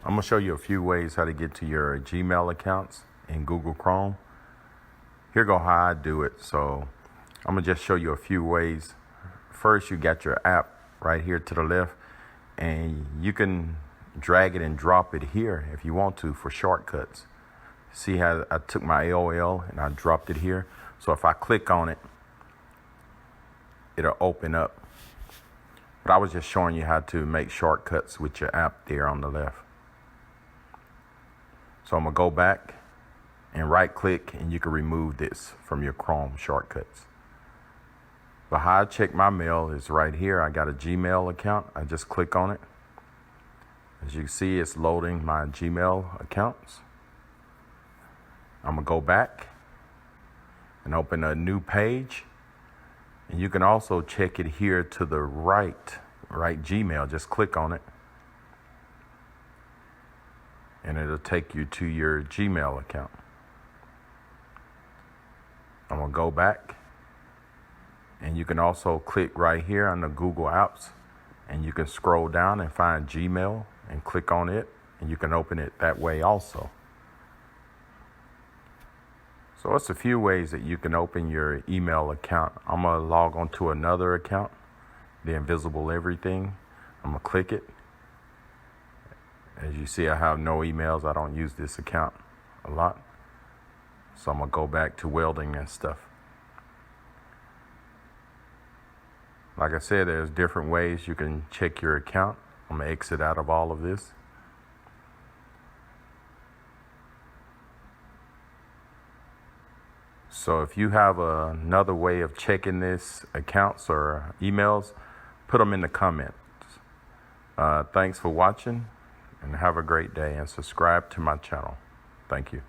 I'm going to show you a few ways how to get to your Gmail accounts in Google Chrome. Here go how I do it. So I'm going to just show you a few ways. First, you got your app right here to the left, and you can drag it and drop it here if you want to for shortcuts. See how I took my AOL and I dropped it here? So if I click on it, it'll open up. But I was just showing you how to make shortcuts with your app there on the left. So I'm going to go back and right click, and you can remove this from your Chrome shortcuts. But how I check my mail is right here. I got a Gmail account. I just click on it. As you can see, it's loading my Gmail accounts. I'm going to go back and open a new page. And you can also check it here to the right Gmail. Just click on it. And it'll take you to your Gmail account. I'm going to go back. And you can also click right here on the Google Apps. And you can scroll down and find Gmail and click on it. And you can open it that way also. So it's a few ways that you can open your email account. I'm going to log on to another account, the Invisible Everything. I'm going to click it. As you see, I have no emails. I don't use this account a lot. So I'm going to go back to Welding and stuff. Like I said, there's different ways you can check your account. I'm going to exit out of all of this. So if you have another way of checking this accounts or emails, put them in the comments. Thanks for watching, and have a great day, and subscribe to my channel. Thank you.